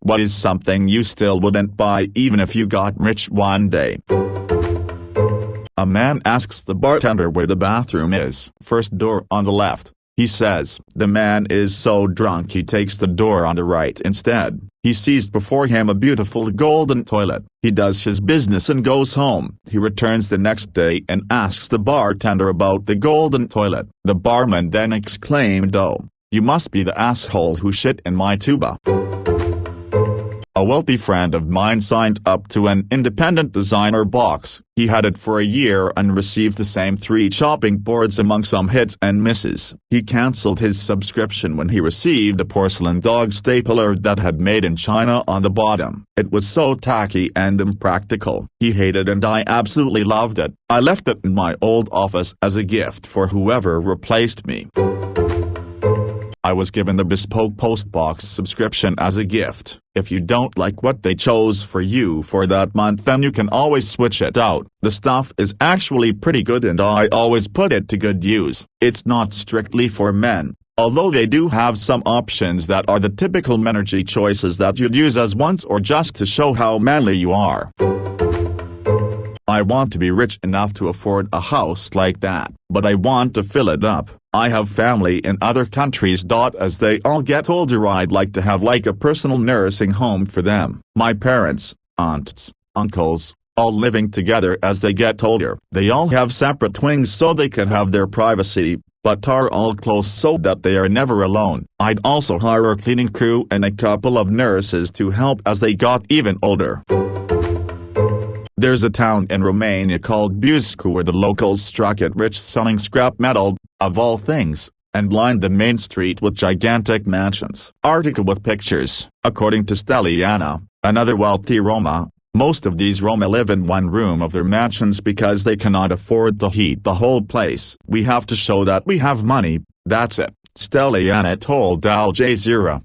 What is something you still wouldn't buy even if you got rich one day? A man asks the bartender where the bathroom is. First door on the left, he says. The man is so drunk he takes the door on the right instead. He sees before him a beautiful golden toilet. He does his business and goes home. He returns the next day and asks the bartender about the golden toilet. The barman then exclaimed, "Oh, you must be the asshole who shit in my tuba." A wealthy friend of mine signed up to an independent designer box. He had it for a year and received the same 3 chopping boards among some hits and misses. He cancelled his subscription when he received a porcelain dog stapler that had "Made in China" on the bottom. It was so tacky and impractical. He hated it and I absolutely loved it. I left it in my old office as a gift for whoever replaced me. I was given the bespoke postbox subscription as a gift. If you don't like what they chose for you for that month, then you can always switch it out. The stuff is actually pretty good and I always put it to good use. It's not strictly for men, although they do have some options that are the typical menergy choices that you'd use as once or just to show how manly you are. I want to be rich enough to afford a house like that, but I want to fill it up. I have family in other countries. As they all get older, I'd like to have like a personal nursing home for them. My parents, aunts, uncles, all living together as they get older. They all have separate wings so they can have their privacy, but are all close so that they are never alone. I'd also hire a cleaning crew and a couple of nurses to help as they got even older. There's a town in Romania called Buzău where the locals struck it rich selling scrap metal, of all things, and lined the main street with gigantic mansions. Article with pictures. According to Steliana, another wealthy Roma, most of these Roma live in one room of their mansions because they cannot afford to heat the whole place. "We have to show that we have money, that's it," Steliana told Al Jazeera.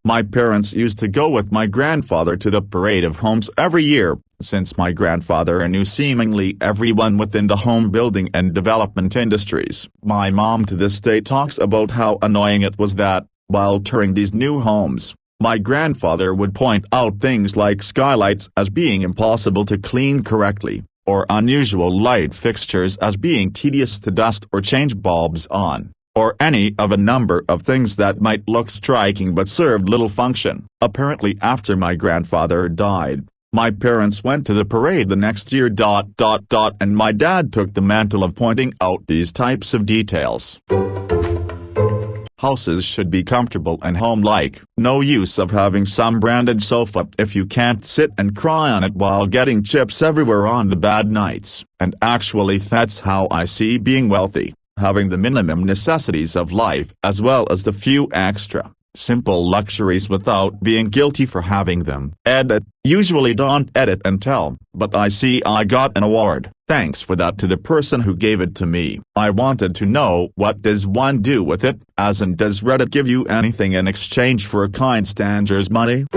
My parents used to go with my grandfather to the parade of homes every year. Since my grandfather knew seemingly everyone within the home building and development industries, my mom to this day talks about how annoying it was that, while touring these new homes, my grandfather would point out things like skylights as being impossible to clean correctly, or unusual light fixtures as being tedious to dust or change bulbs on, or any of a number of things that might look striking but served little function. Apparently after my grandfather died, my parents went to the parade the next year. And my dad took the mantle of pointing out these types of details. Houses should be comfortable and home-like. No use of having some branded sofa if you can't sit and cry on it while getting chips everywhere on the bad nights. And actually that's how I see being wealthy. Having the minimum necessities of life as well as the few extra, simple luxuries without being guilty for having them. Edit. Usually don't edit and tell, but I see I got an award. Thanks for that to the person who gave it to me. I wanted to know, what does one do with it, as in does Reddit give you anything in exchange for a kind stranger's money?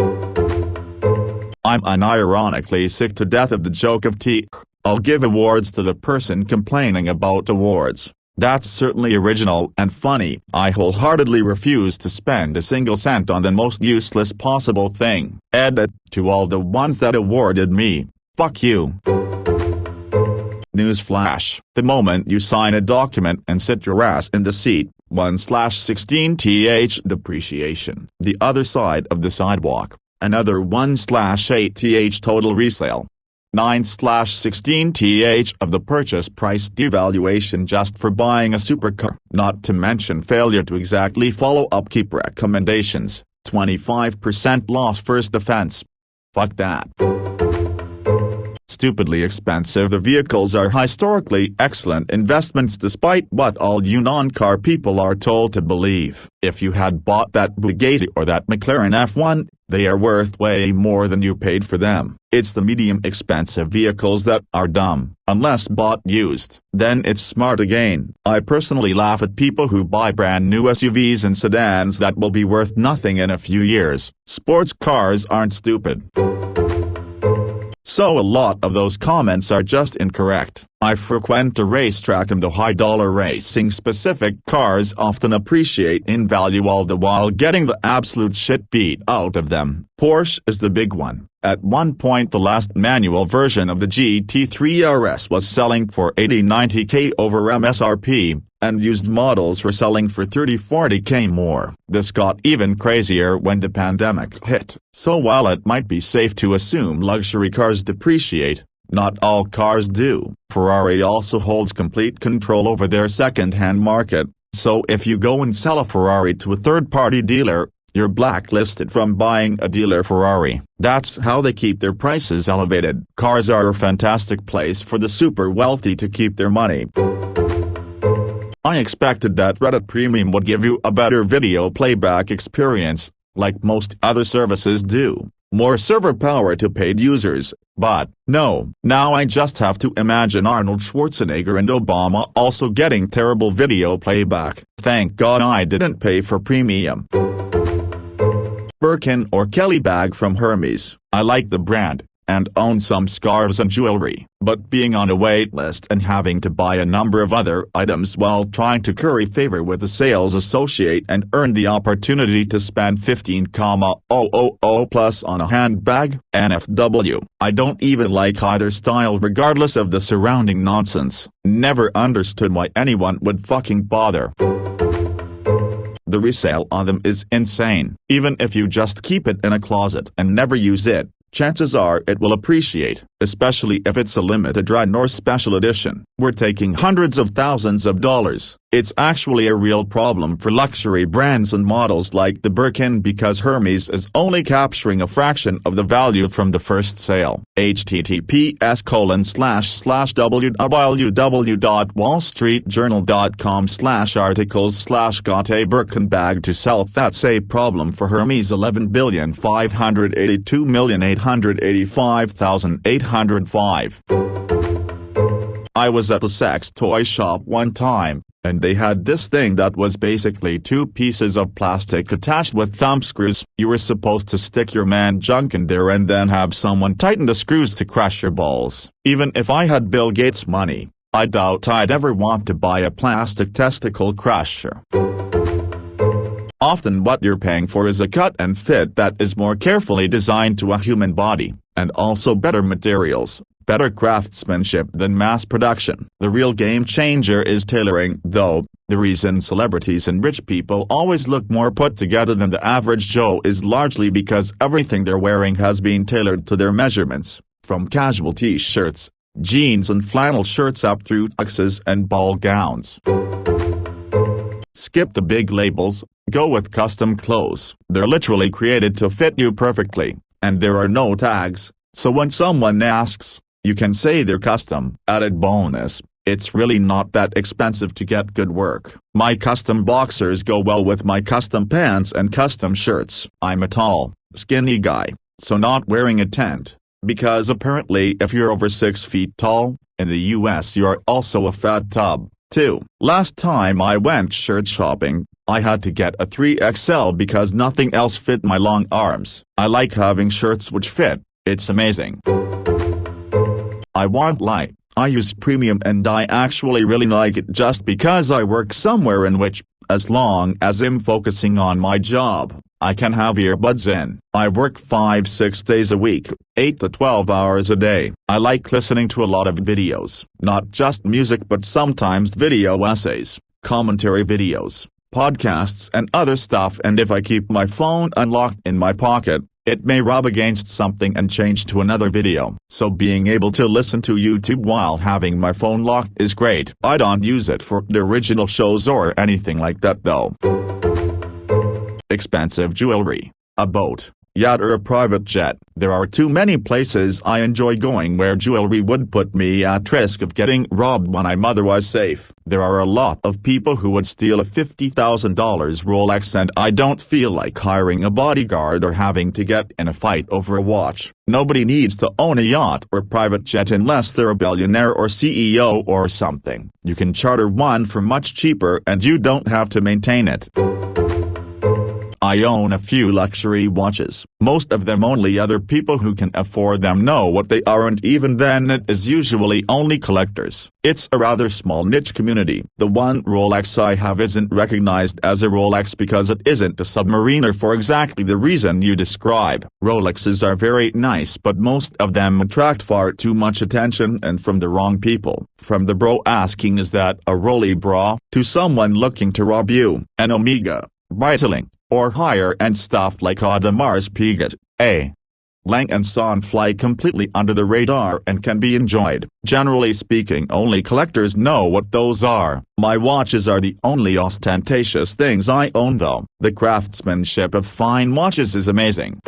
I'm unironically sick to death of the joke of I'll give awards to the person complaining about awards. That's certainly original and funny. I wholeheartedly refuse to spend a single cent on the most useless possible thing. Edit. To all the ones that awarded me, fuck you. Newsflash: the moment you sign a document and sit your ass in the seat, 1/16th depreciation. The other side of the sidewalk, another 1/8th total resale. 9/16th of the purchase price devaluation just for buying a supercar. Not to mention failure to exactly follow upkeep recommendations. 25% loss first offense. Fuck that. Stupidly expensive. The vehicles are historically excellent investments despite what all you non-car people are told to believe. If you had bought that Bugatti or that McLaren F1, they are worth way more than you paid for them. It's the medium expensive vehicles that are dumb, unless bought used. Then it's smart again. I personally laugh at people who buy brand new SUVs and sedans that will be worth nothing in a few years. Sports cars aren't stupid. So a lot of those comments are just incorrect. I frequent a racetrack and the high-dollar racing specific cars often appreciate in value all the while getting the absolute shit beat out of them. Porsche is the big one. At one point the last manual version of the GT3 RS was selling for 80–90k over MSRP, and used models were selling for 30–40k more. This got even crazier when the pandemic hit. So while it might be safe to assume luxury cars depreciate, not all cars do. Ferrari also holds complete control over their second-hand market, so if you go and sell a Ferrari to a third-party dealer, you're blacklisted from buying a dealer Ferrari. That's how they keep their prices elevated. Cars are a fantastic place for the super wealthy to keep their money. I expected that Reddit Premium would give you a better video playback experience, like most other services do. More server power to paid users, but no. Now I just have to imagine Arnold Schwarzenegger and Obama also getting terrible video playback. Thank God I didn't pay for premium. Birkin or Kelly bag from Hermes. I like the brand, and own some scarves and jewelry, but being on a wait list and having to buy a number of other items while trying to curry favor with a sales associate and earn the opportunity to spend 15,000 plus on a handbag, NFW. I don't even like either style regardless of the surrounding nonsense. Never understood why anyone would fucking bother. The resale on them is insane. Even if you just keep it in a closet and never use it, chances are it will appreciate, especially if it's a limited run or special edition. We're taking hundreds of thousands of dollars. It's actually a real problem for luxury brands and models like the Birkin because Hermes is only capturing a fraction of the value from the first sale. https://www.wallstreetjournal.com/articles/got a Birkin bag to sell. That's a problem for Hermes. 11,582,885,805. I was at a sex toy shop one time, and they had this thing that was basically two pieces of plastic attached with thumb screws. You were supposed to stick your man junk in there and then have someone tighten the screws to crush your balls. Even if I had Bill Gates' money, I doubt I'd ever want to buy a plastic testicle crusher. Often what you're paying for is a cut and fit that is more carefully designed to a human body, and also better materials, better craftsmanship than mass production. The real game changer is tailoring, though. The reason celebrities and rich people always look more put together than the average Joe is largely because everything they're wearing has been tailored to their measurements, from casual t-shirts, jeans and flannel shirts up through tuxes and ball gowns. Skip the big labels, go with custom clothes. They're literally created to fit you perfectly, and there are no tags, so when someone asks, you can say they're custom. Added bonus, it's really not that expensive to get good work. My custom boxers go well with my custom pants and custom shirts. I'm a tall, skinny guy, so not wearing a tent, because apparently if you're over 6 feet tall, in the US you're also a fat tub, too. Last time I went shirt shopping, I had to get a 3XL because nothing else fit my long arms. I like having shirts which fit, it's amazing. I want light. I use premium and I actually really like it just because I work somewhere in which, as long as I'm focusing on my job, I can have earbuds in. I work 5-6 days a week, 8 to 12 hours a day. I like listening to a lot of videos, not just music but sometimes video essays, commentary videos, podcasts and other stuff, and if I keep my phone unlocked in my pocket, it may rub against something and change to another video. So being able to listen to YouTube while having my phone locked is great. I don't use it for the original shows or anything like that though. Expensive jewelry, a boat, yacht or a private jet. There are too many places I enjoy going where jewelry would put me at risk of getting robbed when I'm otherwise safe. There are a lot of people who would steal a $50,000 Rolex, and I don't feel like hiring a bodyguard or having to get in a fight over a watch. Nobody needs to own a yacht or private jet unless they're a billionaire or CEO or something. You can charter one for much cheaper and you don't have to maintain it. I own a few luxury watches. Most of them only other people who can afford them know what they are, and even then it is usually only collectors. It's a rather small niche community. The one Rolex I have isn't recognized as a Rolex because it isn't a Submariner for exactly the reason you describe. Rolexes are very nice, but most of them attract far too much attention and from the wrong people. From the bro asking "is that a Roly bra?" to someone looking to rob you, an Omega, Breitling, or higher-end stuff like Audemars Piguet, A. Lang and Son fly completely under the radar and can be enjoyed. Generally speaking, only collectors know what those are. My watches are the only ostentatious things I own though. The craftsmanship of fine watches is amazing.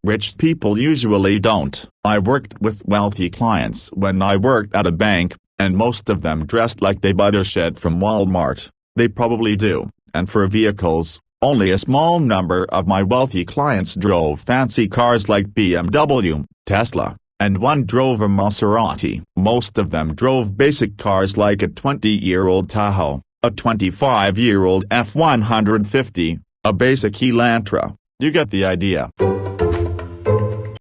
Rich people usually don't. I worked with wealthy clients when I worked at a bank, and most of them dressed like they buy their shit from Walmart. They probably do. And for vehicles, only a small number of my wealthy clients drove fancy cars like BMW, Tesla, and one drove a Maserati. Most of them drove basic cars like a 20-year-old Tahoe, a 25-year-old F-150, a basic Elantra. You get the idea.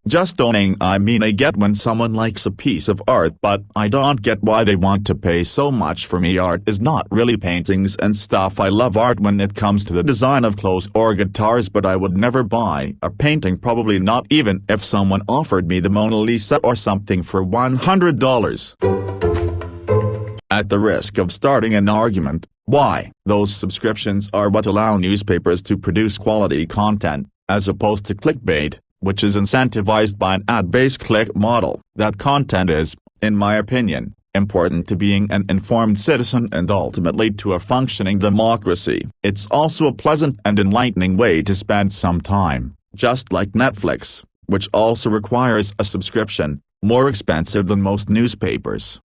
Just owning, I mean, I get when someone likes a piece of art, but I don't get why they want to pay so much for me. Art is not really paintings and stuff. I love art when it comes to the design of clothes or guitars, but I would never buy a painting, probably not even if someone offered me the Mona Lisa or something for $100. At the risk of starting an argument, why? Those subscriptions are what allow newspapers to produce quality content, as opposed to clickbait, which is incentivized by an ad-based click model. That content is, in my opinion, important to being an informed citizen and ultimately to a functioning democracy. It's also a pleasant and enlightening way to spend some time, just like Netflix, which also requires a subscription, more expensive than most newspapers.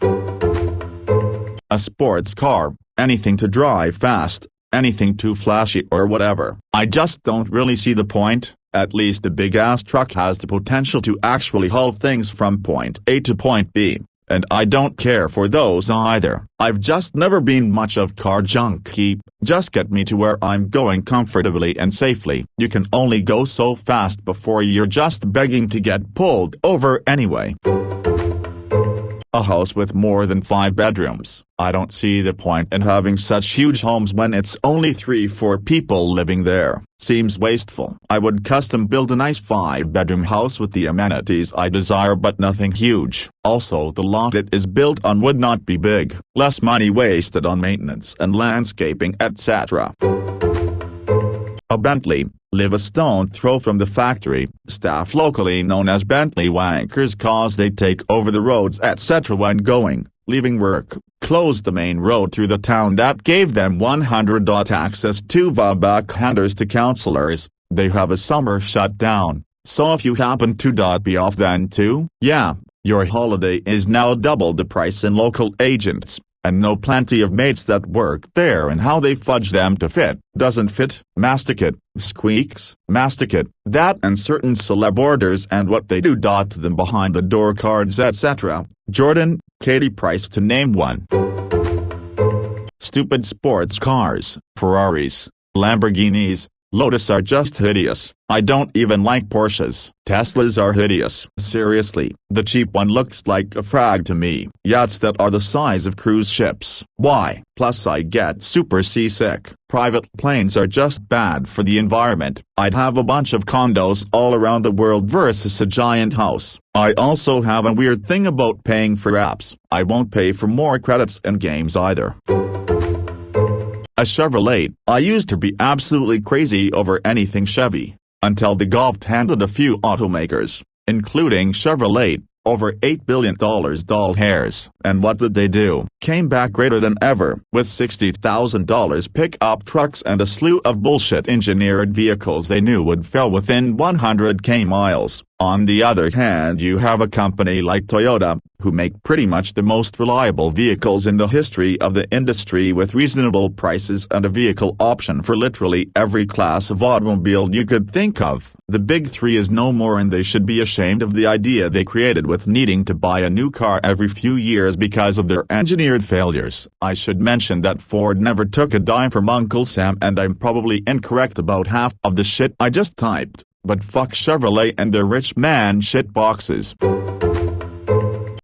A sports car, anything to drive fast, anything too flashy or whatever. I just don't really see the point. At least a big-ass truck has the potential to actually haul things from point A to point B, and I don't care for those either. I've just never been much of car junkie. Just get me to where I'm going comfortably and safely. You can only go so fast before you're just begging to get pulled over anyway. A house with more than 5 bedrooms. I don't see the point in having such huge homes when it's only 3-4 people living there. Seems wasteful. I would custom build a nice 5-bedroom house with the amenities I desire, but nothing huge. Also, the lot it is built on would not be big. Less money wasted on maintenance and landscaping, etc. A Bentley, live a stone throw from the factory. Staff locally known as Bentley wankers cause they take over the roads etc. when going, leaving work, closed the main road through the town that gave them $100 access to the backhanders to counselors. They have a summer shutdown, so if you happen to be off then too, yeah, your holiday is now double the price in local agents. And know plenty of mates that work there, and how they fudge them to fit. Doesn't fit, masticate, squeaks, masticate, that and certain celeb orders and what they do to them behind the door cards etc. Jordan, Katie Price to name one. Stupid sports cars, Ferraris, Lamborghinis, Lotus are just hideous. I don't even like Porsches. Teslas are hideous. Seriously, the cheap one looks like a frag to me. Yachts that are the size of cruise ships. Why? Plus I get super seasick. Private planes are just bad for the environment. I'd have a bunch of condos all around the world versus a giant house. I also have a weird thing about paying for apps. I won't pay for more credits and games either. A Chevrolet. I used to be absolutely crazy over anything Chevy, until the Golf handed a few automakers, including Chevrolet, over $8 billion doll hairs. And what did they do? Came back greater than ever, with $60,000 pickup trucks and a slew of bullshit engineered vehicles they knew would fail within 100k miles. On the other hand, you have a company like Toyota, who make pretty much the most reliable vehicles in the history of the industry with reasonable prices and a vehicle option for literally every class of automobile you could think of. The big three is no more, and they should be ashamed of the idea they created with needing to buy a new car every few years because of their engineered failures. I should mention that Ford never took a dime from Uncle Sam, and I'm probably incorrect about half of the shit I just typed. But fuck Chevrolet and their rich man shit boxes.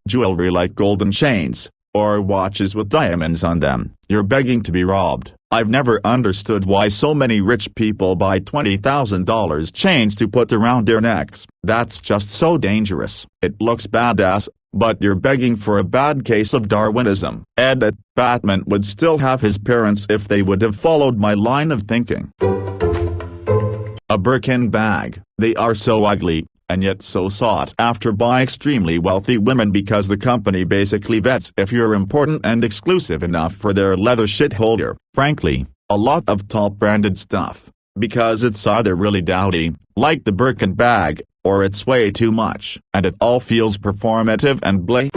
Jewelry like golden chains, or watches with diamonds on them, you're begging to be robbed. I've never understood why so many rich people buy $20,000 chains to put around their necks. That's just so dangerous. It looks badass, but you're begging for a bad case of Darwinism. Edit: Batman would still have his parents if they would have followed my line of thinking. A Birkin bag. They are so ugly, and yet so sought after by extremely wealthy women because the company basically vets if you're important and exclusive enough for their leather shit holder. Frankly, a lot of top branded stuff, because it's either really dowdy, like the Birkin bag, or it's way too much, and it all feels performative and blah.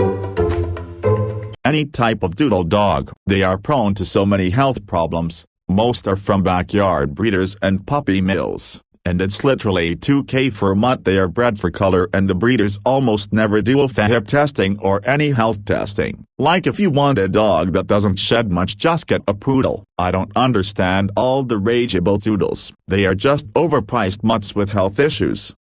Any type of doodle dog. They are prone to so many health problems. Most are from backyard breeders and puppy mills, and it's literally $2K for a month. They are bred for color, and the breeders almost never do a FAHIP testing or any health testing. Like, if you want a dog that doesn't shed much, just get a poodle. I don't understand all the rage about doodles. They are just overpriced mutts with health issues.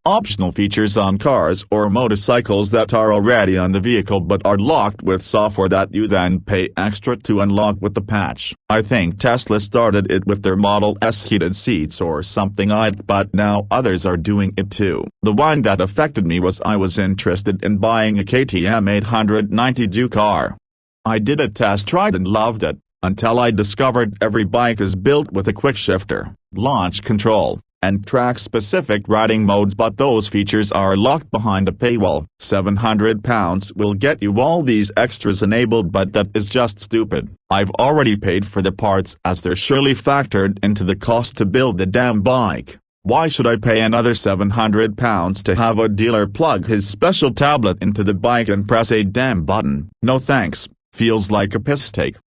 Optional features on cars or motorcycles that are already on the vehicle but are locked with software that you then pay extra to unlock with the patch. I think Tesla started it with their Model S heated seats or something but now others are doing it too. The one that affected me was I was interested in buying a KTM 890D car. I did a test ride and loved it, until I discovered every bike is built with a quick shifter, launch control, and track-specific riding modes, but those features are locked behind a paywall. £700 will get you all these extras enabled, but that is just stupid. I've already paid for the parts as they're surely factored into the cost to build the damn bike. Why should I pay another £700 to have a dealer plug his special tablet into the bike and press a damn button? No thanks. Feels like a piss take.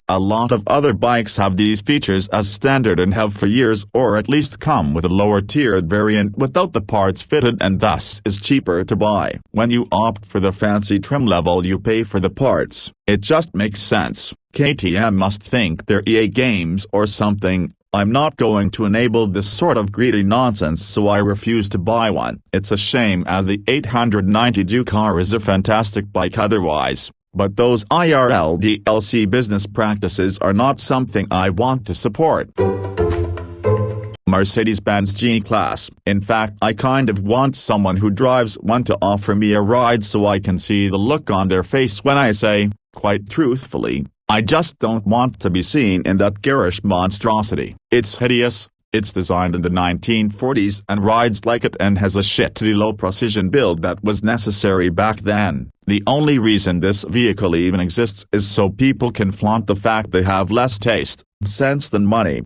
A lot of other bikes have these features as standard and have for years, or at least come with a lower tiered variant without the parts fitted, and thus is cheaper to buy. When you opt for the fancy trim level, you pay for the parts. It just makes sense. KTM must think they're EA Games or something. I'm not going to enable this sort of greedy nonsense, so I refuse to buy one. It's a shame, as the 890D car is a fantastic bike otherwise. But those IRL DLC business practices are not something I want to support. Mercedes-Benz G-Class. In fact, I kind of want someone who drives one to offer me a ride so I can see the look on their face when I say, quite truthfully, I just don't want to be seen in that garish monstrosity. It's hideous. It's designed in the 1940s and rides like it, and has a shittily low precision build that was necessary back then. The only reason this vehicle even exists is so people can flaunt the fact they have less taste, sense than money.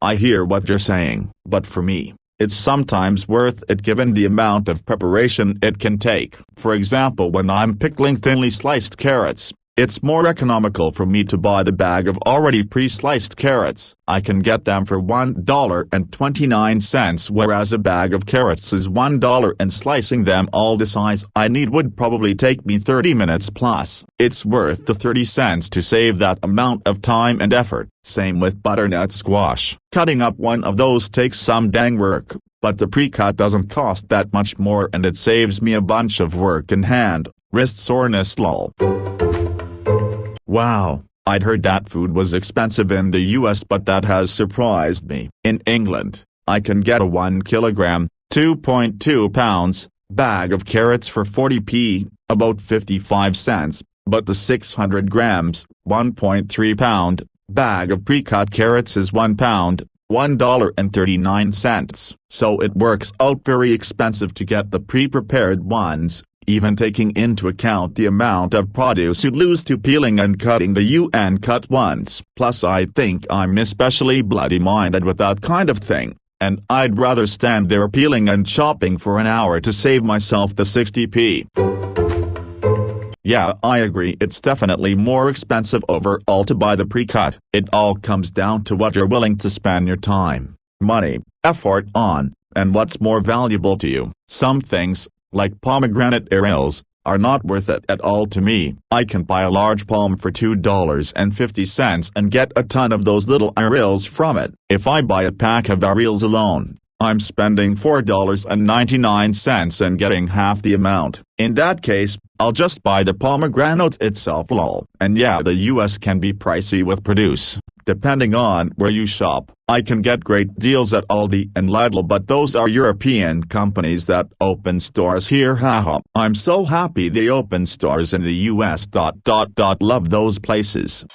I hear what you're saying, but for me, it's sometimes worth it given the amount of preparation it can take. For example, when I'm pickling thinly sliced carrots, it's more economical for me to buy the bag of already pre-sliced carrots. I can get them for $1.29, whereas a bag of carrots is $1, and slicing them all the size I need would probably take me 30 minutes plus. It's worth the 30 cents to save that amount of time and effort. Same with butternut squash. Cutting up one of those takes some dang work, but the pre-cut doesn't cost that much more, and it saves me a bunch of work and hand, wrist soreness lol. Wow, I'd heard that food was expensive in the US, but that has surprised me. In England, I can get a 1 kilogram, 2.2 pounds, bag of carrots for 40p, about 55 cents, but the 600 grams, 1.3 pound, bag of pre-cut carrots is £1, $1.39. So it works out very expensive to get the pre-prepared ones, even taking into account the amount of produce you'd lose to peeling and cutting the UN cut ones. Plus I think I'm especially bloody minded with that kind of thing, and I'd rather stand there peeling and chopping for an hour to save myself the 60p. Yeah, I agree, it's definitely more expensive overall to buy the pre-cut. It all comes down to what you're willing to spend your time, money, effort on, and what's more valuable to you. Some things, like pomegranate earrings, are not worth it at all to me. I can buy a large palm for $2.50 and get a ton of those little earrings from it. If I buy a pack of earrings alone, I'm spending $4.99 and getting half the amount. In that case, I'll just buy the pomegranate itself lol. And yeah, the US can be pricey with produce. Depending on where you shop, I can get great deals at Aldi and Lidl, but those are European companies that open stores here. Haha. I'm so happy they open stores in the US. Love those places.